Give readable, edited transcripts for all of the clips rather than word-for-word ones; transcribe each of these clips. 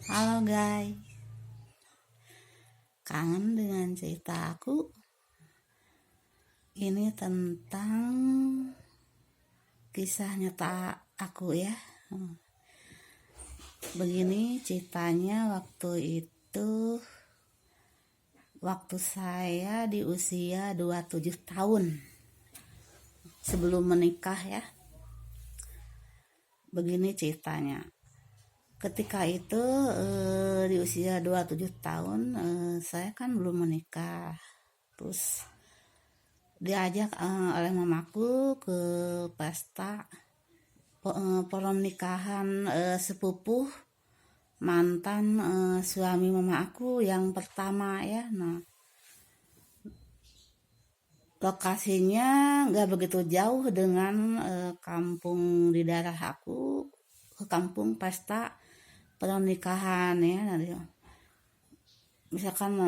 Halo guys, kangen dengan cerita aku. Ini tentang kisah nyata aku ya. Begini ceritanya waktu saya di usia 27 tahun sebelum menikah ya. Begini ceritanya. Ketika itu di usia 27 tahun saya kan belum menikah. Terus diajak oleh mamaku ke pesta pernikahan sepupu mantan suami mama aku yang pertama ya. Nah, lokasinya nggak begitu jauh dengan kampung di daerah aku, ke kampung pesta pernikahan ya. Nah, misalkan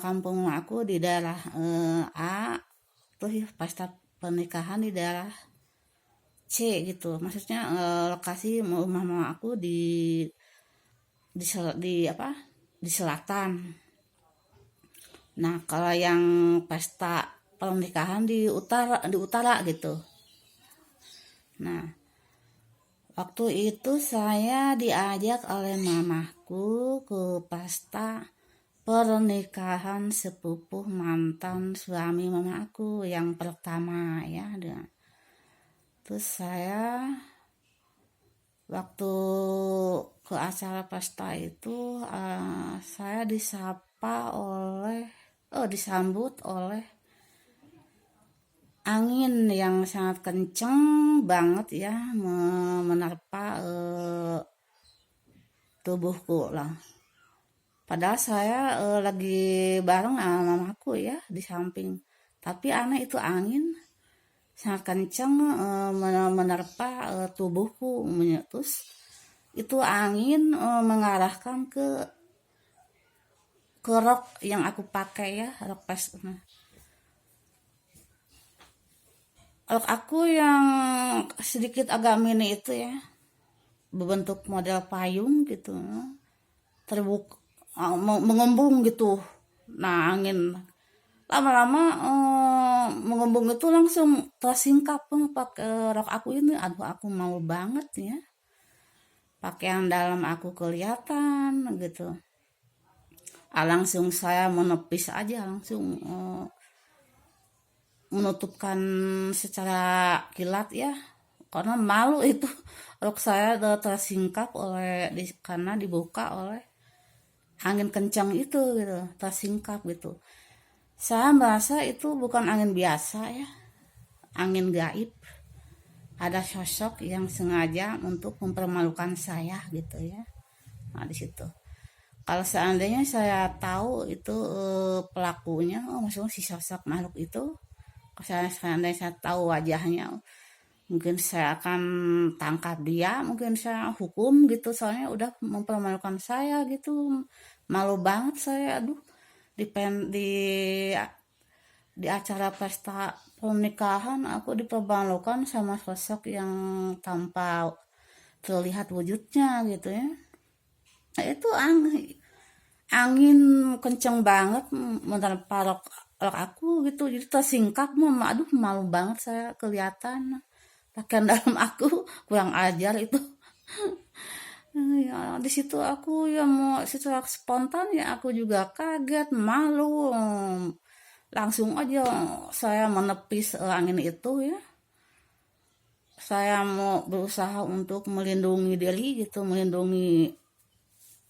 kampung aku di daerah A, terus pesta pernikahan di daerah C gitu. Maksudnya lokasi rumah mama aku di selatan. Nah, kalau yang pesta pernikahan di utara gitu. Nah, waktu itu saya diajak oleh mamaku ke pesta pernikahan sepupu mantan suami mama aku yang pertama ya. Terus saya waktu ke acara pesta itu saya disambut oleh angin yang sangat kenceng banget ya, menerpa tubuhku lah. Padahal saya lagi bareng sama mamaku ya di samping. Tapi aneh, itu angin sangat kenceng menerpa tubuhku. Terus itu angin mengarahkan ke rok yang aku pakai ya, rok aku yang sedikit agak mini itu ya, berbentuk model payung gitu, terbuka, mengembung gitu. Nah, angin lama-lama mengembung itu langsung tersingkap pakai rok aku ini. Aduh, aku mau banget ya, pakaian dalam aku kelihatan gitu. Langsung saya menepis aja, langsung menutupkan secara kilat ya, karena malu itu. Rok saya tersingkap karena dibuka oleh angin kencang itu gitu, tersingkap gitu. Saya merasa itu bukan angin biasa ya, angin gaib. Ada sosok yang sengaja untuk mempermalukan saya gitu ya. Nah, di situ. Kalau seandainya saya tahu itu pelakunya, maksudnya si sosok makhluk itu, seandainya saya tahu wajahnya, mungkin saya akan tangkap dia, mungkin saya hukum gitu. Soalnya udah mempermalukan saya gitu, malu banget saya. Aduh, di acara pesta pernikahan aku dipermalukan sama sosok yang tanpa terlihat wujudnya gitu ya. Nah, itu angin kenceng banget menerpa rok aku gitu, jadi tersingkap. Aduh, malu banget saya kelihatan pakaian dalam aku, kurang ajar itu. Ya, di situ aku ya mau secara spontan ya, aku juga kaget, malu. Langsung aja saya menepis angin itu ya. Saya mau berusaha untuk melindungi diri gitu, melindungi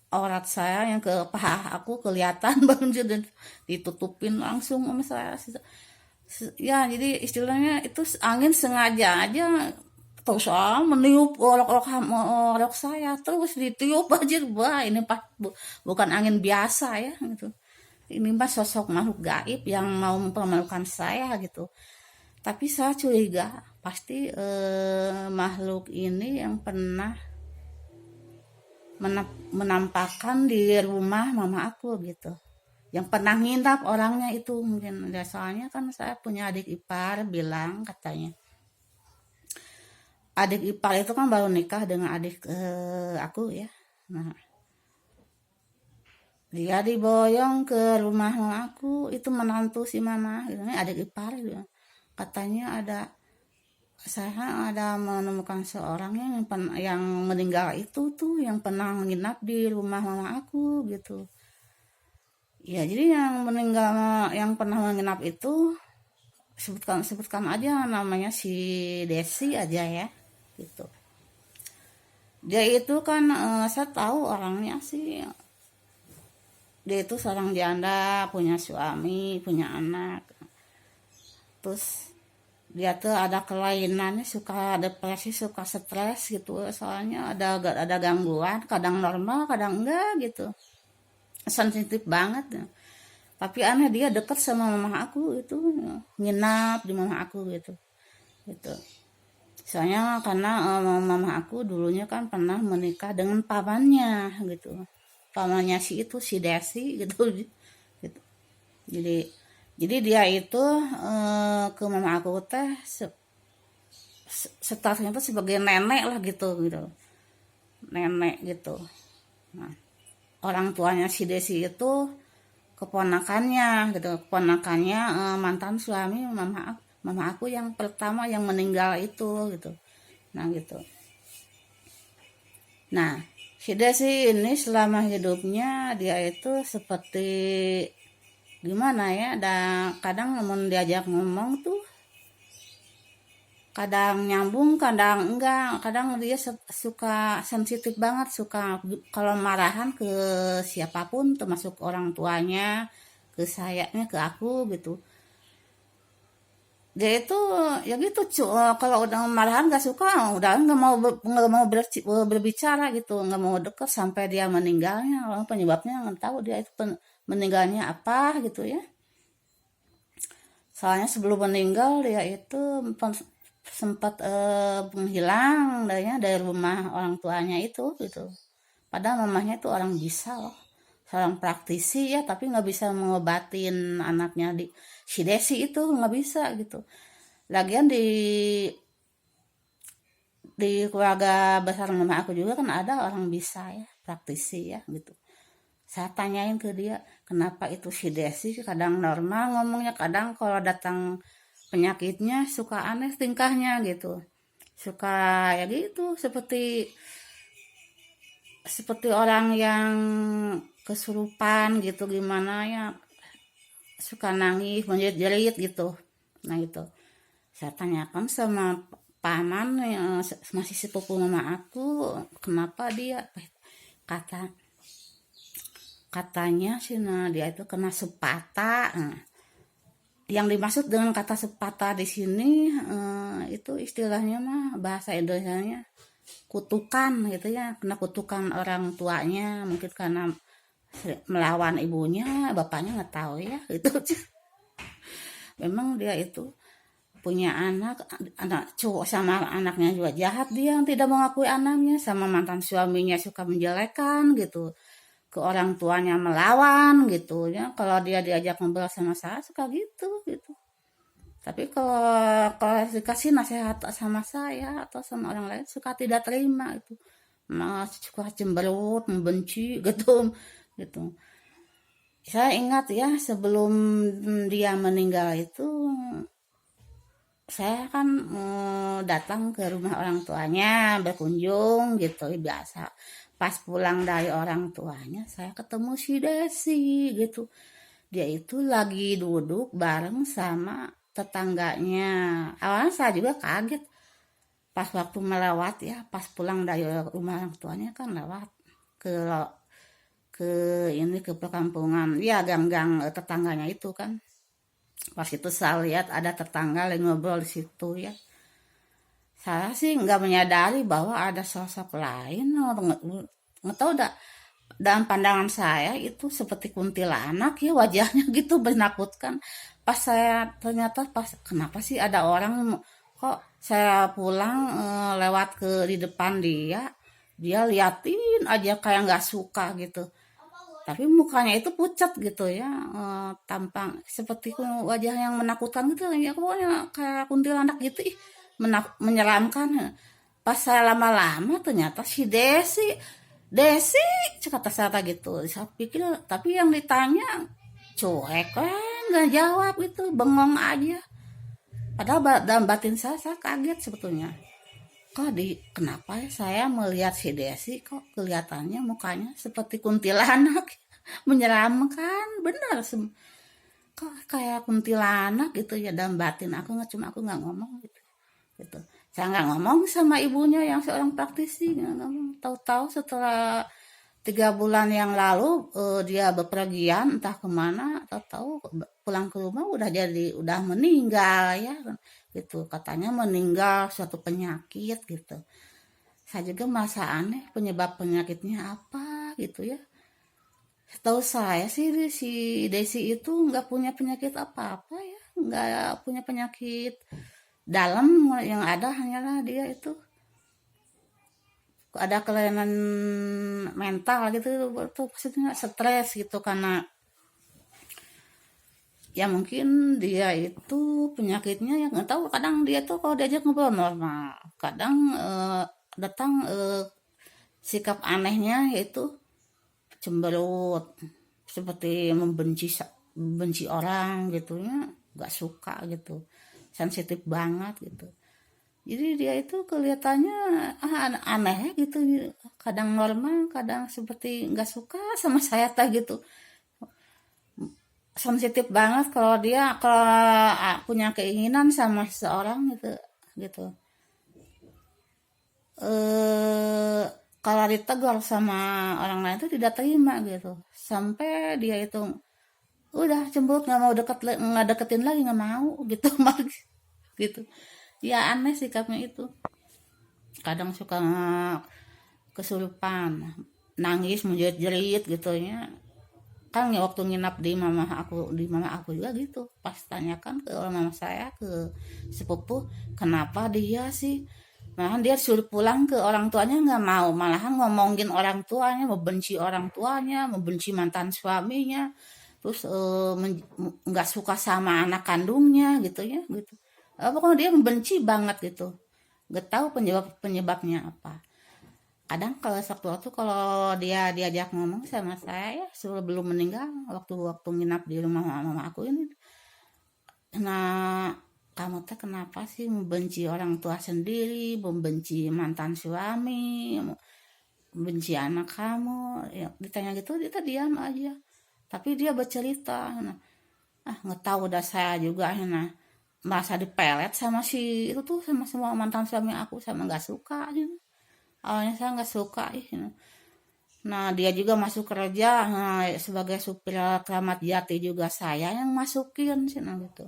aurat saya yang ke paha aku kelihatan banget, dan ditutupin langsung sama saya. Ya, jadi istilahnya itu angin sengaja aja terus meniup orok saya, terus ditiup aja. Wah, ini bukan angin biasa ya gitu. Ini mah sosok makhluk gaib yang mau mempermalukan saya gitu. Tapi saya curiga pasti makhluk ini yang pernah menampakkan di rumah mama aku gitu, yang pernah nginap orangnya itu mungkin. Soalnya kan saya punya adik ipar, bilang katanya adik ipar itu kan baru nikah dengan adik aku ya. Nah, Dia diboyong ke rumah mama aku, itu menantu si mama, gitu, ini adik ipar gitu. Katanya saya ada menemukan seorang yang meninggal itu tuh yang pernah menginap di rumah mama aku gitu. Ya jadi yang pernah menginap itu sebutkan sebutkan aja namanya si Desi aja ya gitu. Dia itu kan saya tahu orangnya sih, dia itu seorang janda, punya suami, punya anak. Terus dia tuh ada kelainannya, suka depresi, suka stres gitu. Soalnya ada gangguan, kadang normal, kadang enggak gitu. Sensitif banget. Ya. Tapi aneh dia deket sama mama aku itu, nginap di mama aku gitu. Gitu. Soalnya karena mama aku dulunya kan pernah menikah dengan pamannya gitu. Pamannya si Desi gitu. Gitu. Jadi dia itu ke mama aku teh statusnya tuh sebagai nenek lah gitu. Nenek gitu. Nah, orang tuanya si Desi itu keponakannya gitu. Keponakannya mantan suami mama aku yang pertama yang meninggal itu gitu. Nah gitu. Nah, si Desi ini selama hidupnya dia itu seperti gimana ya, dan kadang diajak ngomong tuh kadang nyambung, kadang enggak, kadang dia suka sensitif banget, suka kalau marahan ke siapapun, termasuk orang tuanya, ke sayanya, ke aku gitu. Dia itu ya gitu, kalau udah marahan nggak suka, udah nggak mau berbicara gitu, nggak mau deket sampai dia meninggalnya. Penyebabnya nggak tahu dia itu meninggalnya apa gitu ya. Soalnya sebelum meninggal dia itu sempat menghilang dari rumah orang tuanya itu gitu. Padahal mamahnya itu orang bisa loh, seorang praktisi ya, tapi nggak bisa mengobatin anaknya si Desi itu nggak bisa gitu. Lagian di keluarga besar mama aku juga kan ada orang bisa ya, praktisi ya gitu. Saya tanyain ke dia, kenapa itu si Desi kadang normal ngomongnya, kadang kalau datang penyakitnya suka aneh tingkahnya gitu. Suka ya gitu, seperti orang yang kesurupan gitu, gimana ya, suka nangis, menjerit-jerit gitu. Nah itu, saya tanyakan sama paman yang masih sepupu mama aku, kenapa dia kata katanya sih, nah dia itu kena sepata. Nah, yang dimaksud dengan kata sepata di sini itu istilahnya mah bahasa Indonesianya kutukan gitu ya, kena kutukan orang tuanya, mungkin karena melawan ibunya, bapaknya nggak tahu ya gitu. Memang dia itu punya anak cowok, sama anaknya juga jahat, dia yang tidak mengakui anaknya, sama mantan suaminya suka menjelekan gitu, ke orang tuanya melawan gitu ya. Kalau dia diajak ngobrol sama saya suka gitu. Tapi kalau dikasih nasihat sama saya atau sama orang lain suka tidak terima itu. Suka cemberut, membenci gitu. Saya ingat ya, sebelum dia meninggal itu saya kan datang ke rumah orang tuanya berkunjung gitu biasa. Pas pulang dari orang tuanya saya ketemu si Desi gitu. Dia itu lagi duduk bareng sama tetangganya. Awalnya saya juga kaget pas waktu melewat ya, pas pulang dari rumah orang tuanya kan lewat ke ke ke perkampungan ya, gang-gang tetangganya itu kan. Pas itu saya lihat ada tetangga lagi ngobrol di situ ya. Saya sih nggak menyadari bahwa ada sosok lain, nggak tahu dah. Dalam pandangan saya itu seperti kuntilanak ya, wajahnya gitu menakutkan. Pas saya ternyata pas kenapa sih ada orang kok saya pulang lewat di depan dia liatin aja kayak nggak suka gitu. Tapi mukanya itu pucat gitu ya, tampang seperti wajah yang menakutkan gitu ya, pokoknya kayak kuntilanak gitu, menyeramkan. Pas saya lama-lama ternyata si Desi Desi, kata saya gitu. Saya pikir, tapi yang ditanya cuek, nggak jawab itu, bengong aja. Padahal dalam batin saya kaget sebetulnya. Kok kenapa ya saya melihat si Desi kok kelihatannya mukanya seperti kuntilanak, menyeramkan, benar. Kok kayak kuntilanak gitu ya dalam batin aku, nggak, cuma aku nggak ngomong gitu. Gitu. Saya nggak ngomong sama ibunya yang seorang praktisi, nggak ngomong. Tahu-tahu setelah 3 bulan yang lalu dia bepergian entah kemana, tahu-tahu pulang ke rumah udah meninggal ya gitu, katanya meninggal suatu penyakit gitu. Saya juga merasa aneh, penyebab penyakitnya apa gitu ya. Setahu saya sih si Desi itu nggak punya penyakit apa-apa ya, nggak punya penyakit dalam, yang ada hanyalah dia itu ada kelainan mental gitu, itu maksudnya stres gitu, karena ya mungkin dia itu penyakitnya yang nggak tahu, kadang dia tuh kalau diajak ngobrol normal, kadang datang sikap anehnya yaitu cemberut, seperti membenci orang gitu ya, nggak suka gitu, sensitif banget gitu. Jadi dia itu kelihatannya aneh gitu, kadang normal, kadang seperti nggak suka sama saya tak gitu. Sensitif banget kalau punya keinginan sama seseorang gitu gitu. Eh kalau ditegur sama orang lain itu tidak terima gitu. Sampai dia itu udah cemburu, nggak mau nggak deketin lagi, nggak mau gitu gitu. Ya aneh sikapnya itu. Kadang suka kesurupan, nangis menjerit-jerit gitu ya. Kan ya waktu nginap di mama aku juga gitu, pas tanyakan ke orang mama saya, ke sepupu, kenapa dia sih, malahan dia suruh pulang ke orang tuanya nggak mau, malahan ngomongin orang tuanya, membenci mantan suaminya, terus nggak suka sama anak kandungnya gitu ya gitu. Pokoknya dia membenci banget gitu, nggak tahu penyebabnya apa. Kadang kalau waktu-waktu kalau dia diajak ngomong sama saya ya sebelum meninggal, waktu nginap di rumah mama aku ini, nah, kamu teh kenapa sih membenci orang tua sendiri, membenci mantan suami, membenci anak kamu, ya ditanya gitu dia diam aja, tapi dia bercerita. Nah, nggak tahu, udah saya juga nah merasa dipelet sama si itu tuh, sama semua mantan suami aku, sama nggak suka gitu. Awalnya saya nggak suka gitu. Nah, dia juga masuk kerja, nah, sebagai supir Kramat Jati juga saya yang masukin sih, nah gitu.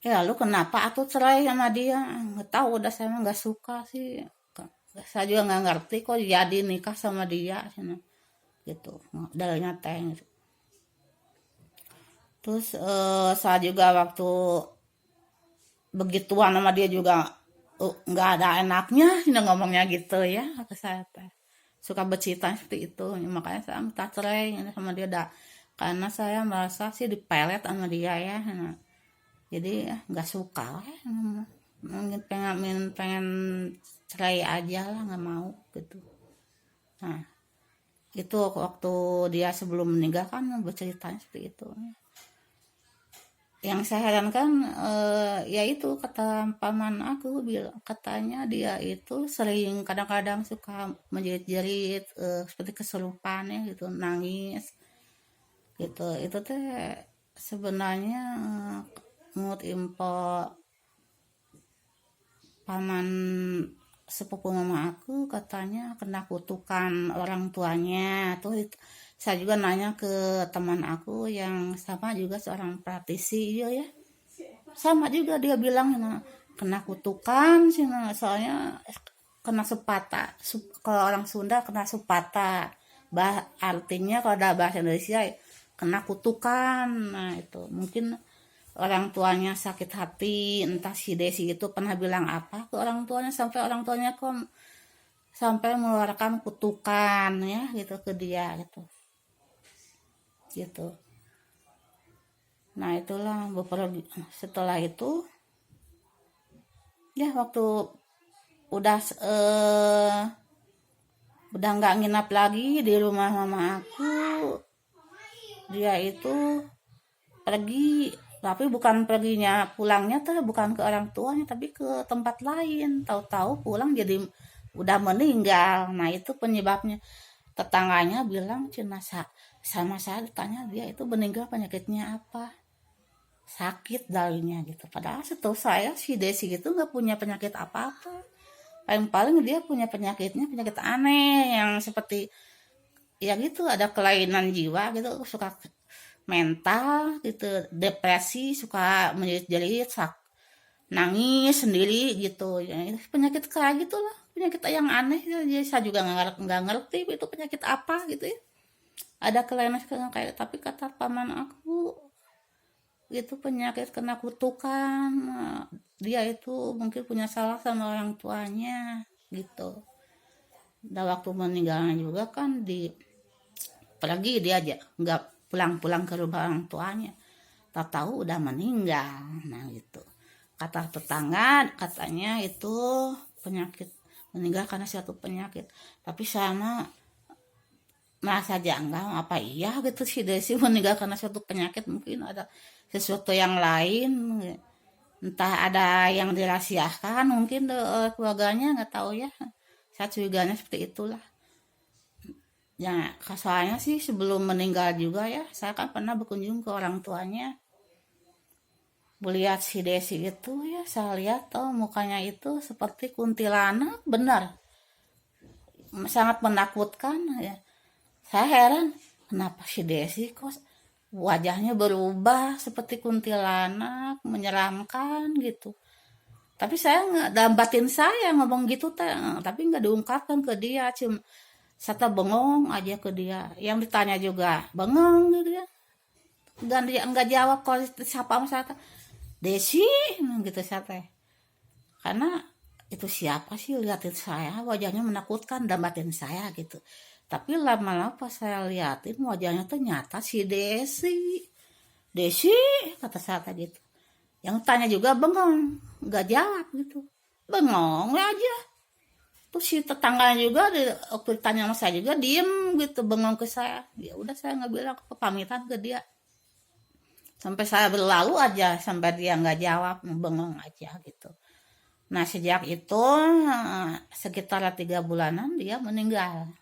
Ya, lu kenapa aku cerai sama dia? Nggak tahu, udah saya mah nggak suka sih. Saya juga nggak ngerti kok jadi nikah sama dia, sih, nah. Gitu. Dalilnya teh. Gitu. Terus saya juga waktu begituan sama dia juga nggak ada enaknya, sih, nah, ngomongnya gitu ya ke saya teh. Suka bercerita seperti itu, ya, makanya saya minta cerai sama dia dah, karena saya merasa sih dipelet sama dia ya. Nah, jadi nggak suka ya. Mungkin pengen cerai aja lah, nggak mau gitu. Nah, itu waktu dia sebelum meninggal kan berceritanya seperti itu. Yang saya herankan ya itu kata paman aku, bilang katanya dia itu sering kadang-kadang suka menjerit-jerit, seperti kesurupan ya gitu, nangis gitu. Itu teh sebenarnya menurut info paman sepupu mama aku, katanya kena kutukan orang tuanya tuh. Saya juga nanya ke teman aku yang sama juga seorang praktisi dia ya, sama juga dia bilang, nah, kena kutukan sih, nah, soalnya kena supata. Kalau orang Sunda kena supata, artinya kalau ada bahasa Indonesia kena kutukan. Nah itu mungkin orang tuanya sakit hati, entah si Desi itu pernah bilang apa ke orang tuanya, sampai orang tuanya kok sampai mengeluarkan kutukan ya gitu ke dia gitu gitu. Nah itulah beberapa setelah itu ya waktu udah udah nggak nginap lagi di rumah mama aku. Dia itu pergi, tapi bukan perginya pulangnya tuh bukan ke orang tuanya tapi ke tempat lain, tahu-tahu pulang jadi udah meninggal. Nah itu penyebabnya. Tetangganya bilang sama saya, ditanya dia itu meninggal penyakitnya apa, sakit dalinya gitu. Padahal setahu saya si Desi itu nggak punya penyakit apa-apa. Paling-paling dia punya penyakitnya penyakit aneh yang seperti ya gitu, ada kelainan jiwa gitu, suka mental gitu, depresi, suka menjerit-jerit, nangis sendiri gitu ya. Penyakit kayak gitulah, penyakit yang aneh ya. Jadi saya juga nggak ngerti itu penyakit apa gitu ya, ada kelainan kayak, tapi kata paman aku itu penyakit kena kutukan. Nah, dia itu mungkin punya salah sama orang tuanya gitu. Dan waktu meninggalnya juga kan pergi dia aja nggak pulang-pulang ke rumah orang tuanya, tak tahu udah meninggal. Nah gitu, kata tetangga katanya itu penyakit, meninggal karena suatu penyakit. Tapi sama merasa janggal, apa iya gitu si Desi meninggal karena suatu penyakit, mungkin ada sesuatu yang lain, entah ada yang dirahasiakan mungkin keluarganya, nggak tahu ya. Saya curiganya seperti itulah ya. Soalnya sih sebelum meninggal juga ya, saya kan pernah berkunjung ke orang tuanya. Melihat si Desi itu ya, saya lihat mukanya itu seperti kuntilanak, benar sangat menakutkan ya. Saya heran kenapa si Desi kok wajahnya berubah seperti kuntilanak, menyeramkan gitu. Tapi saya nggak, dalam batin saya ngomong gitu teh, tapi nggak diungkapkan ke dia. Cuma saya bengong aja ke dia. Yang ditanya juga bengong gitu ya. Dan dia nggak jawab kalau siapa sama saya. Desi gitu saya teh. Karena itu siapa sih, liatin saya wajahnya menakutkan dan batin saya gitu. Tapi lama-lama pas saya liatin wajahnya ternyata si Desi. Desi kata saya tadi gitu. Yang tanya juga bengong, nggak jawab gitu, bengong aja. Terus si tetangganya juga waktu ditanya sama saya juga diem gitu, bengong ke saya. Ya udah saya nggak bilang, pamitan ke dia. Sampai saya berlalu aja sampai dia nggak jawab, bengong aja gitu. Nah sejak itu sekitar 3 bulanan dia meninggal.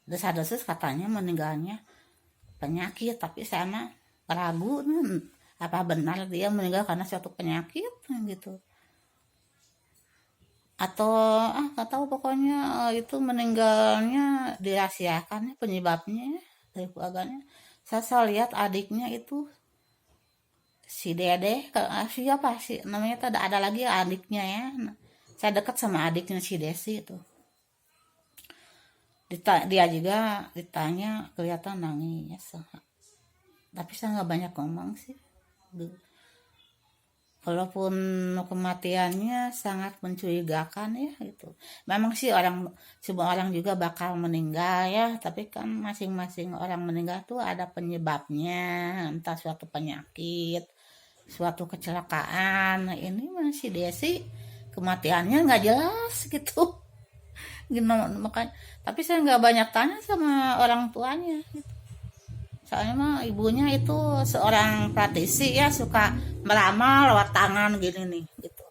Desas-desus katanya meninggalnya penyakit, tapi saya mah ragu apa benar dia meninggal karena suatu penyakit gitu, atau nggak tahu pokoknya itu meninggalnya dirahasiakan penyebabnya dari keluarganya. Saya lihat adiknya itu si Dede, siapa sih namanya, ada lagi adiknya ya. Nah, saya dekat sama adiknya si Desi itu. Dia juga ditanya kelihatan nangis, tapi saya nggak banyak ngomong sih. Walaupun kematiannya sangat mencurigakan ya gitu. Memang sih semua orang juga bakal meninggal ya, tapi kan masing-masing orang meninggal tuh ada penyebabnya, entah suatu penyakit, suatu kecelakaan. Nah, ini masih Desi kematiannya nggak jelas gitu. Gimana makanya, tapi saya nggak banyak tanya sama orang tuanya gitu. Soalnya mah ibunya itu seorang praktisi ya, suka meramal lewat tangan gini nih gitu.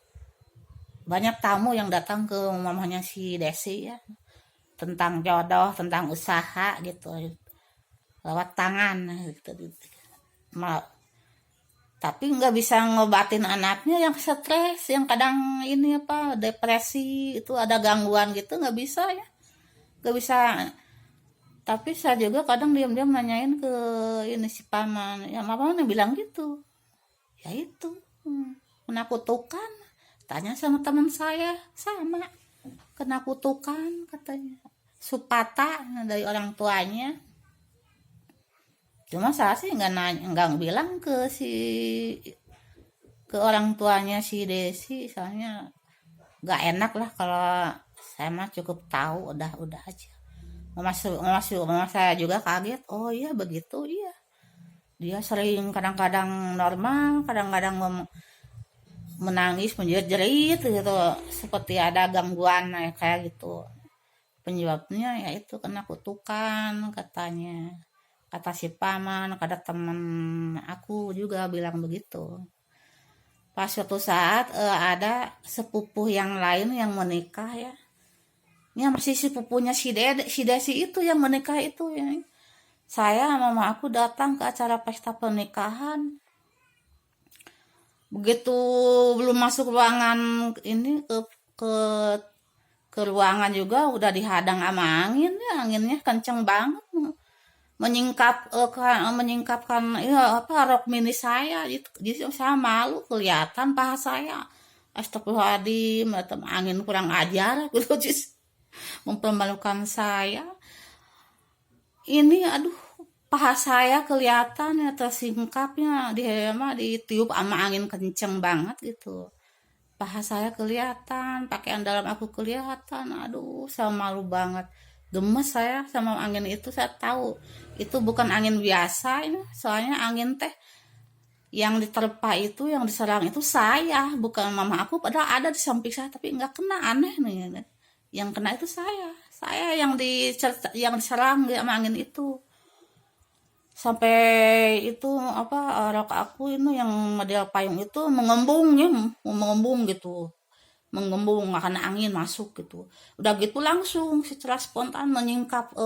Banyak tamu yang datang ke mamanya si Desi ya, tentang jodoh, tentang usaha gitu, lewat tangan gitu. Tapi nggak bisa ngobatin anaknya yang stres, yang kadang ini apa depresi, itu ada gangguan gitu, nggak bisa ya, nggak bisa. Tapi saya juga kadang diam-diam nanyain ke ini si paman, ya paman yang bilang gitu, ya itu kena kutukan. Tanya sama teman saya, sama kena kutukan katanya, supata dari orang tuanya. Cuma saya sih nggak bilang ke orang tuanya si Desi, soalnya nggak enak lah kalau saya mah cukup tahu udah aja. Mama saya juga kaget, oh iya begitu, iya. Dia sering kadang-kadang normal, kadang-kadang menangis, menjerit-jerit gitu, seperti ada gangguan kayak gitu. penyebabnya ya itu kena kutukan katanya, kata si paman, kata temen aku juga bilang begitu. Pas suatu saat ada sepupu yang lain yang menikah ya, ya masih sepupunya si Desi itu yang menikah itu ya. Saya sama mama aku datang ke acara pesta pernikahan. Begitu belum masuk ruangan ini ke ke ruangan juga udah dihadang sama angin ya, anginnya kenceng banget menyingkapkan ya apa rok mini saya itu, jadi saya malu kelihatan paha saya. Astagfirullahaladzim, angin kurang ajar gitu, mempermalukan saya. Ini aduh, paha saya kelihatan ya tersingkapnya ditiup sama angin kenceng banget gitu. Paha saya kelihatan, pakaian dalam aku kelihatan. Aduh, saya malu banget. Gemes saya sama angin itu, saya tahu itu bukan angin biasa ini. Soalnya angin teh yang diterpa itu, yang diserang itu saya, bukan mama aku. Padahal ada di samping saya, tapi nggak kena, aneh nih. Yang kena itu saya. Saya yang diserang sama angin itu. Sampai itu apa rok aku ini yang model payung itu mengembung ya, mengembung gitu, mengembung karena angin masuk gitu. Udah gitu langsung secara spontan menyingkap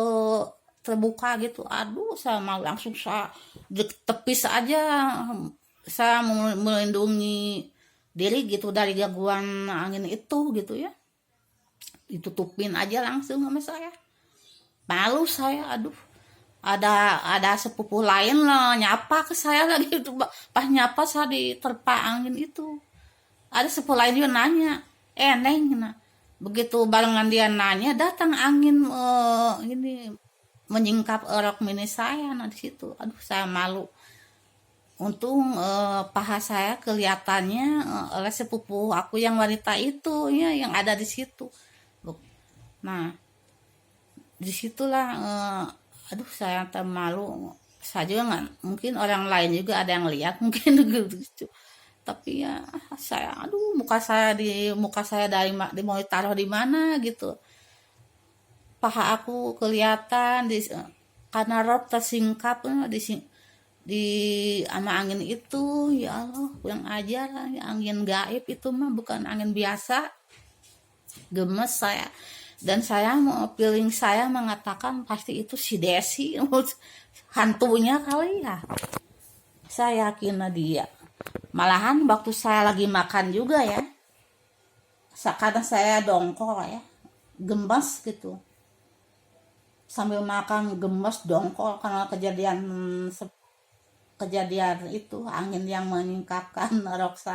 terbuka gitu. Aduh, saya mau langsung saya di tepis aja, saya melindungi diri gitu dari gangguan angin itu gitu ya. Ditutupin aja langsung sama saya. Malu saya, aduh. Ada sepupu lain lah nyapa ke saya lagi itu, pas nyapa saya diterpa angin itu. Ada sepupu lain juga nanya, Neng, nah begitu barengan dia nanya datang angin ini menyingkap rok mini saya. Nah di situ aduh saya malu. Untung paha saya kelihatannya oleh sepupu aku yang wanita itu ya, yang ada di situ. Nah disitulah aduh saya malu. Saya juga nggak, mungkin orang lain juga ada yang lihat mungkin gitu. Tapi ya saya aduh, muka saya dari mau taruh di mana gitu. Paha aku kelihatan karena rok tersingkap di sama angin itu. Ya Allah, yang ajar, angin gaib itu mah bukan angin biasa. Gemes saya. Dan saya mau feeling saya mengatakan pasti itu si Desi, hantunya kali ya. Saya yakin dia. Malahan waktu saya lagi makan juga ya, karena saya dongkol ya, gemes gitu. Sambil makan gemes dongkol karena kejadian itu angin yang menyingkapkan rok saya.